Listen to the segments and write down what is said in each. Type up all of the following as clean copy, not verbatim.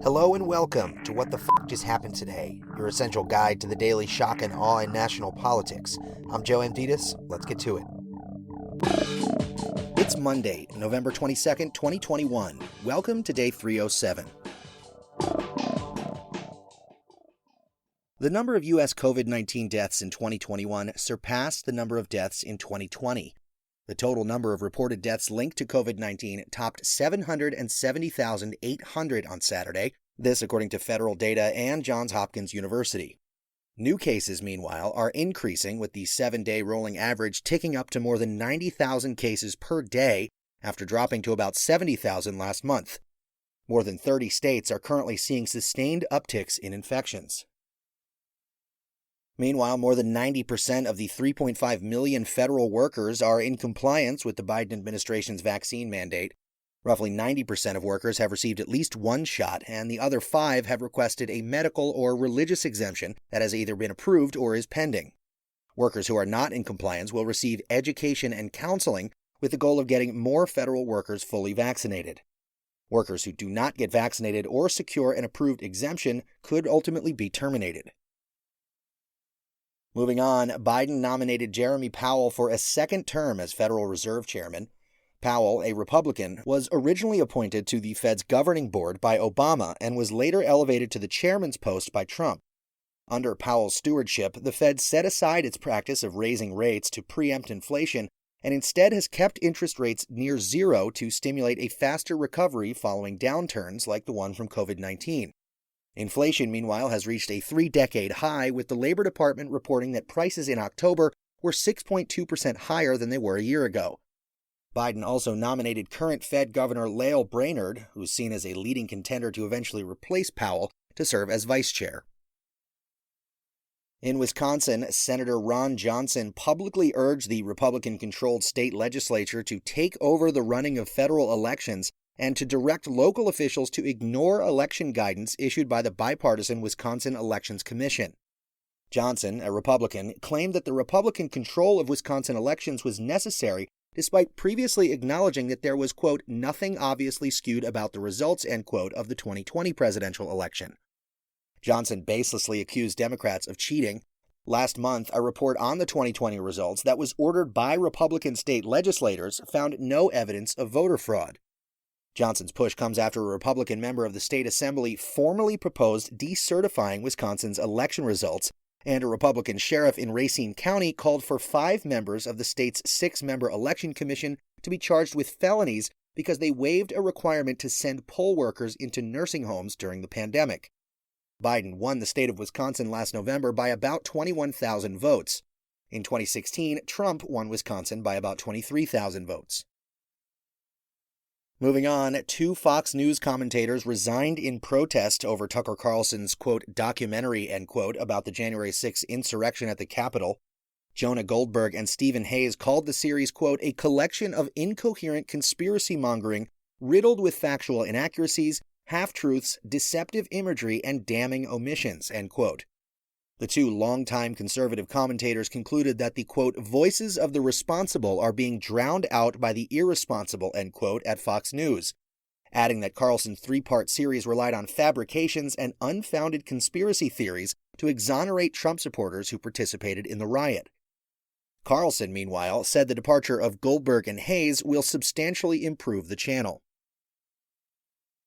Hello and welcome to What the F Just Happened Today, your essential guide to the daily shock and awe in national politics. I'm Joe Amditas. Let's get to it. It's Monday, November 22nd, 2021. Welcome to day 307. The number of U.S. COVID-19 deaths in 2021 surpassed the number of deaths in 2020. The total number of reported deaths linked to COVID-19 topped 770,800 on Saturday, this according to federal data and Johns Hopkins University. New cases, meanwhile, are increasing, with the 7-day rolling average ticking up to more than 90,000 cases per day after dropping to about 70,000 last month. More than 30 states are currently seeing sustained upticks in infections. Meanwhile, more than 90% of the 3.5 million federal workers are in compliance with the Biden administration's vaccine mandate. Roughly 90% of workers have received at least one shot, and the other 5 have requested a medical or religious exemption that has either been approved or is pending. Workers who are not in compliance will receive education and counseling with the goal of getting more federal workers fully vaccinated. Workers who do not get vaccinated or secure an approved exemption could ultimately be terminated. Moving on, Biden nominated Jeremy Powell for a second term as Federal Reserve Chairman. Powell, a Republican, was originally appointed to the Fed's governing board by Obama and was later elevated to the chairman's post by Trump. Under Powell's stewardship, the Fed set aside its practice of raising rates to preempt inflation and instead has kept interest rates near zero to stimulate a faster recovery following downturns like the one from COVID-19. Inflation, meanwhile, has reached a 3-decade high, with the Labor Department reporting that prices in October were 6.2% higher than they were a year ago. Biden also nominated current Fed Governor Lael Brainerd, who's seen as a leading contender to eventually replace Powell, to serve as vice chair. In Wisconsin, Senator Ron Johnson publicly urged the Republican-controlled state legislature to take over the running of federal elections and to direct local officials to ignore election guidance issued by the bipartisan Wisconsin Elections Commission. Johnson, a Republican, claimed that the Republican control of Wisconsin elections was necessary despite previously acknowledging that there was, quote, nothing obviously skewed about the results, end quote, of the 2020 presidential election. Johnson baselessly accused Democrats of cheating. Last month, a report on the 2020 results that was ordered by Republican state legislators found no evidence of voter fraud. Johnson's push comes after a Republican member of the state assembly formally proposed decertifying Wisconsin's election results, and a Republican sheriff in Racine County called for 5 members of the state's 6-member election commission to be charged with felonies because they waived a requirement to send poll workers into nursing homes during the pandemic. Biden won the state of Wisconsin last November by about 21,000 votes. In 2016, Trump won Wisconsin by about 23,000 votes. Moving on, 2 Fox News commentators resigned in protest over Tucker Carlson's, quote, documentary, end quote, about the January 6th insurrection at the Capitol. Jonah Goldberg and Stephen Hayes called the series, quote, a collection of incoherent conspiracy mongering riddled with factual inaccuracies, half-truths, deceptive imagery, and damning omissions, end quote. The 2 longtime conservative commentators concluded that the, quote, voices of the responsible are being drowned out by the irresponsible, end quote, at Fox News, adding that Carlson's 3-part series relied on fabrications and unfounded conspiracy theories to exonerate Trump supporters who participated in the riot. Carlson, meanwhile, said the departure of Goldberg and Hayes will substantially improve the channel.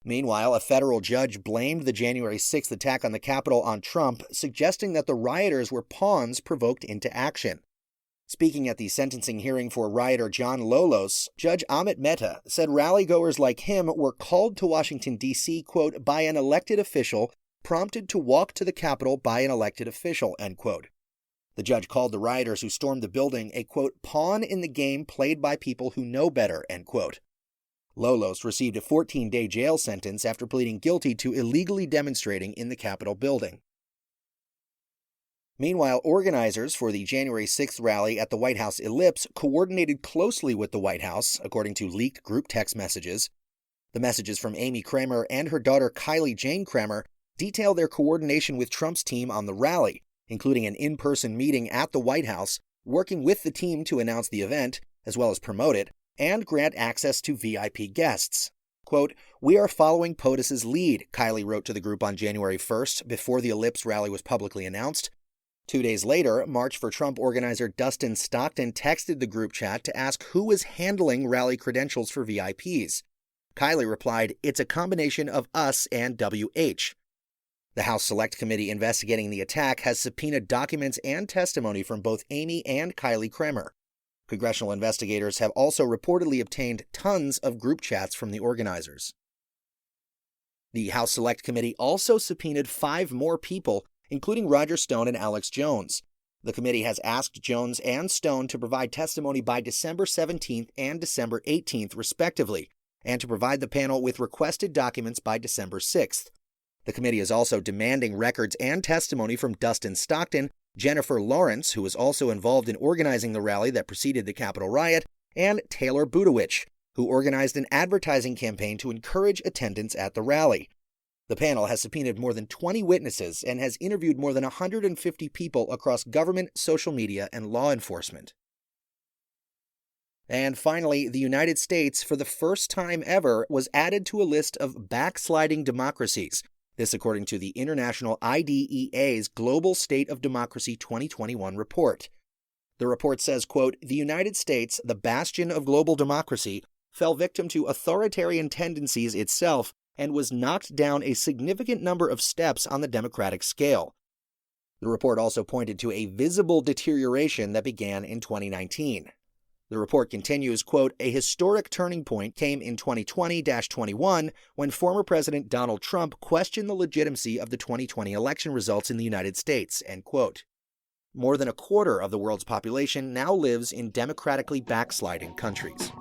Meanwhile, a federal judge blamed the January 6th attack on the Capitol on Trump, suggesting that the rioters were pawns provoked into action. Speaking at the sentencing hearing for rioter John Lolos, Judge Amit Mehta said rally-goers like him were called to Washington, D.C., quote, by an elected official, prompted to walk to the Capitol by an elected official, end quote. The judge called the rioters who stormed the building a, quote, pawn in the game played by people who know better, end quote. Lolos received a 14-day jail sentence after pleading guilty to illegally demonstrating in the Capitol building. Meanwhile, organizers for the January 6th rally at the White House Ellipse coordinated closely with the White House, according to leaked group text messages. The messages from Amy Kramer and her daughter Kylie Jane Kramer detail their coordination with Trump's team on the rally, including an in-person meeting at the White House, working with the team to announce the event, as well as promote it, and grant access to VIP guests. Quote, "We are following POTUS's lead," Kiley wrote to the group on January 1st, before the Ellipse rally was publicly announced. 2 days later, March for Trump organizer Dustin Stockton texted the group chat to ask who was handling rally credentials for VIPs. Kiley replied, "It's a combination of us and WH." The House Select Committee investigating the attack has subpoenaed documents and testimony from both Amy and Kiley Kremer. Congressional investigators have also reportedly obtained tons of group chats from the organizers. The House Select Committee also subpoenaed 5 more people, including Roger Stone and Alex Jones. The committee has asked Jones and Stone to provide testimony by December 17th and December 18th, respectively, and to provide the panel with requested documents by December 6th. The committee is also demanding records and testimony from Dustin Stockton, Jennifer Lawrence, who was also involved in organizing the rally that preceded the Capitol riot, and Taylor Budowich, who organized an advertising campaign to encourage attendance at the rally. The panel has subpoenaed more than 20 witnesses and has interviewed more than 150 people across government, social media, and law enforcement. And finally, the United States, for the first time ever, was added to a list of backsliding democracies. This according to the International IDEA's Global State of Democracy 2021 report. The report says, quote, "The United States, the bastion of global democracy, fell victim to authoritarian tendencies itself and was knocked down a significant number of steps on the democratic scale." The report also pointed to a visible deterioration that began in 2019. The report continues, quote, "A historic turning point came in 2020-21 when former President Donald Trump questioned the legitimacy of the 2020 election results in the United States," end quote. More than a quarter of the world's population now lives in democratically backsliding countries.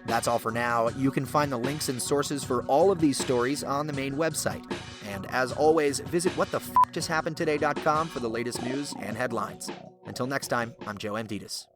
That's all for now. You can find the links and sources for all of these stories on the main website. And as always, visit whatthefjusthappenedtoday.com for the latest news and headlines. Until next time, I'm Joe Amditas.